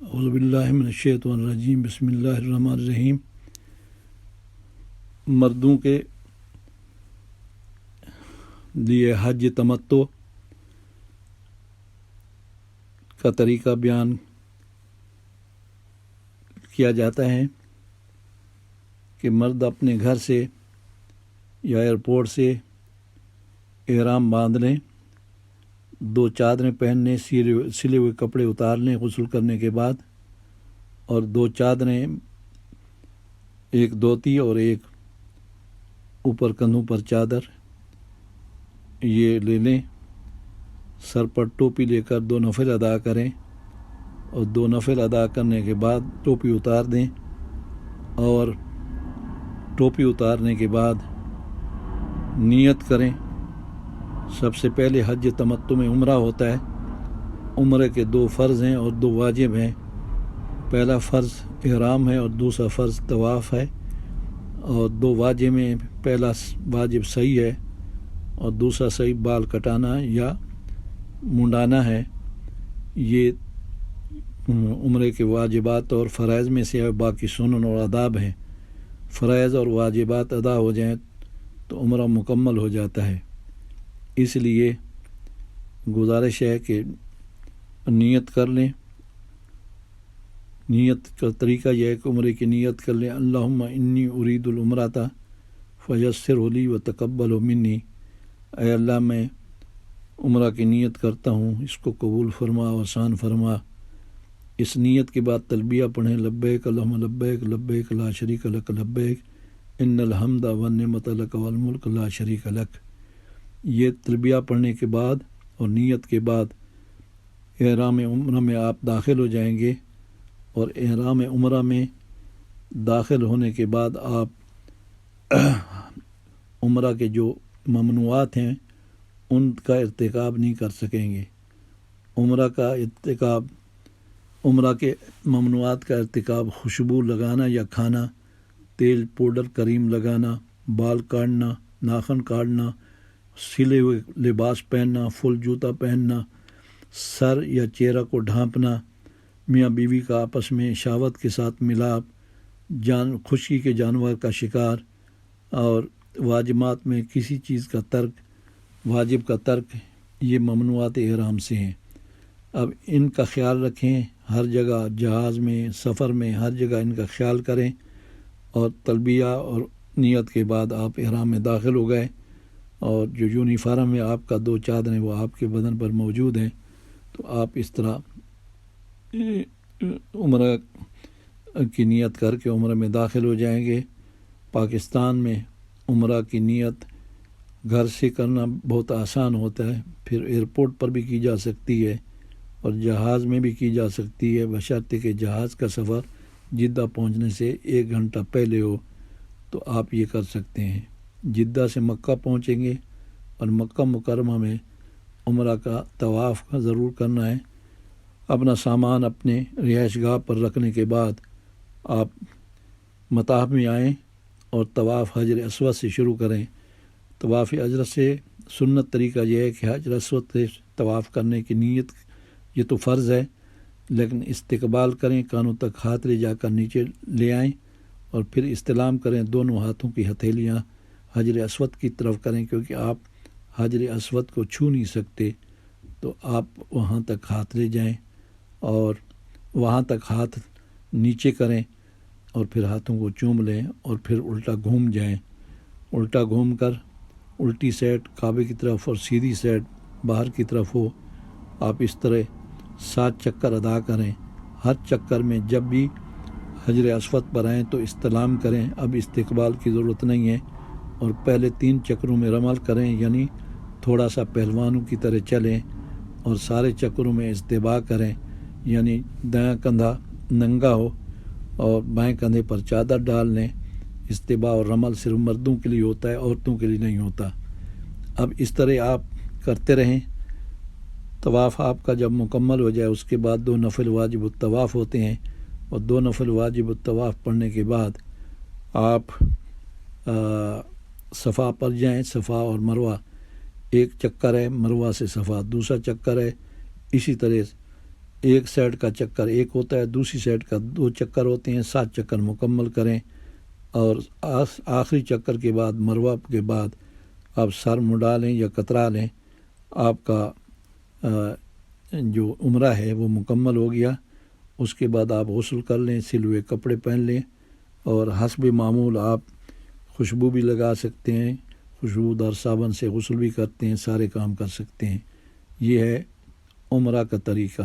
اعوذ باللہ من الشیطان الرجیم بسم اللہ الرحمن الرحیم۔ مردوں کے لیے حج تمتع کا طریقہ بیان کیا جاتا ہے کہ مرد اپنے گھر سے یا ایئرپورٹ سے احرام باندھ لیں، 2 چادریں پہننے، سلے ہوئے کپڑے اتار لیں غسل کرنے کے بعد، اور 2 چادریں، ایک دھوتی اور ایک اوپر کندھوں پر چادر یہ لے لیں۔ سر پر ٹوپی لے کر 2 نفل ادا کریں، اور 2 نفل ادا کرنے کے بعد ٹوپی اتار دیں، اور ٹوپی اتارنے کے بعد نیت کریں۔ سب سے پہلے حج تمتع میں عمرہ ہوتا ہے۔ عمرے کے 2 فرض ہیں اور 2 واجب ہیں۔ پہلا فرض احرام ہے اور دوسرا فرض طواف ہے، اور 2 واجب میں پہلا واجب صحیح ہے اور دوسرا صحیح بال کٹانا یا منڈانا ہے۔ یہ عمرے کے واجبات اور فرائض میں سے باقی سنن اور آداب ہیں۔ فرائض اور واجبات ادا ہو جائیں تو عمرہ مکمل ہو جاتا ہے۔ اس لیے گزارش ہے کہ نیت کر لیں۔ نیت کا طریقہ یہ ہے کہ عمرے کی نیت کر لیں، اللہم انی ارید العمرۃ فیسرہ لی وتقبلہ منی۔ اے اللہ، میں عمرہ کی نیت کرتا ہوں، اس کو قبول فرما، آسان فرما۔ اس نیت کے بعد تلبیہ پڑھیں، لبیک اللہم لبیک لبیک لا شریک لک لبیک ان الحمد والنعمت لک والملک لا شریک لک۔ یہ تلبیہ پڑھنے کے بعد اور نیت کے بعد احرام عمرہ میں آپ داخل ہو جائیں گے، اور احرام عمرہ میں داخل ہونے کے بعد آپ عمرہ کے جو ممنوعات ہیں ان کا ارتکاب نہیں کر سکیں گے۔ عمرہ کے ممنوعات کا ارتکاب خوشبو لگانا یا کھانا، تیل پاؤڈر کریم لگانا، بال کاٹنا، ناخن کاٹنا، سلے ہوئے لباس پہننا، فل جوتا پہننا، سر یا چہرہ کو ڈھانپنا، میاں بیوی کا آپس میں شہوت کے ساتھ ملاپ، خشکی کے جانور کا شکار، اور واجبات میں کسی چیز کا ترک، واجب کا ترک، یہ ممنوعات احرام سے ہیں۔ اب ان کا خیال رکھیں، ہر جگہ جہاز میں، سفر میں، ہر جگہ ان کا خیال کریں، اور تلبیہ اور نیت کے بعد آپ احرام میں داخل ہو گئے، اور جو یونیفارم میں آپ کا 2 چادریں وہ آپ کے بدن پر موجود ہیں، تو آپ اس طرح عمرہ کی نیت کر کے عمرہ میں داخل ہو جائیں گے۔ پاکستان میں عمرہ کی نیت گھر سے کرنا بہت آسان ہوتا ہے، پھر ایئرپورٹ پر بھی کی جا سکتی ہے اور جہاز میں بھی کی جا سکتی ہے، بشرطے کہ جہاز کا سفر جدہ پہنچنے سے 1 گھنٹہ پہلے ہو تو آپ یہ کر سکتے ہیں۔ جدہ سے مکہ پہنچیں گے اور مکہ مکرمہ میں عمرہ کا طواف ضرور کرنا ہے۔ اپنا سامان اپنے رہائش گاہ پر رکھنے کے بعد آپ مطاف میں آئیں اور طواف حجر اسود سے شروع کریں۔ طواف حجر سے سنت طریقہ یہ ہے کہ حجر اسود سے طواف کرنے کی نیت، یہ تو فرض ہے، لیکن استقبال کریں، کانوں تک ہاتھ لے جا کر نیچے لے آئیں، اور پھر استلام کریں، دونوں ہاتھوں کی ہتھیلیاں حجر اسود کی طرف کریں، کیونکہ آپ حجر اسود کو چھو نہیں سکتے، تو آپ وہاں تک ہاتھ لے جائیں اور وہاں تک ہاتھ نیچے کریں، اور پھر ہاتھوں کو چوم لیں، اور پھر الٹا گھوم جائیں۔ الٹا گھوم کر الٹی سائڈ کعبے کی طرف اور سیدھی سائڈ باہر کی طرف ہو، آپ اس طرح 7 چکر ادا کریں۔ ہر چکر میں جب بھی حجر اسود پر آئیں تو استلام کریں، اب استقبال کی ضرورت نہیں ہے، اور پہلے 3 چکروں میں رمل کریں، یعنی تھوڑا سا پہلوانوں کی طرح چلیں، اور سارے چکروں میں استباء کریں، یعنی دایاں کندھا ننگا ہو اور بائیں کندھے پر چادر ڈال لیں۔ استباء اور رمل صرف مردوں کے لیے ہوتا ہے، عورتوں کے لیے نہیں ہوتا۔ اب اس طرح آپ کرتے رہیں۔ طواف آپ کا جب مکمل ہو جائے اس کے بعد 2 نفل واجب الطواف ہوتے ہیں، اور 2 نفل واجب الطواف پڑھنے کے بعد آپ صفا پر جائیں۔ صفا اور مروہ 1 چکر ہے، مروہ سے صفا دوسرا چکر ہے، اسی طرح ایک سائڈ کا چکر ایک ہوتا ہے، دوسری سائڈ کا 2 چکر ہوتے ہیں، 7 چکر مکمل کریں، اور آخری چکر کے بعد مروہ کے بعد آپ سر مڈا لیں یا کترا لیں، آپ کا جو عمرہ ہے وہ مکمل ہو گیا۔ اس کے بعد آپ غسل کر لیں، سلوے کپڑے پہن لیں، اور حسب معمول آپ خوشبو بھی لگا سکتے ہیں، خوشبودار صابن سے غسل بھی کرتے ہیں، سارے کام کر سکتے ہیں۔ یہ ہے عمرہ کا طریقہ۔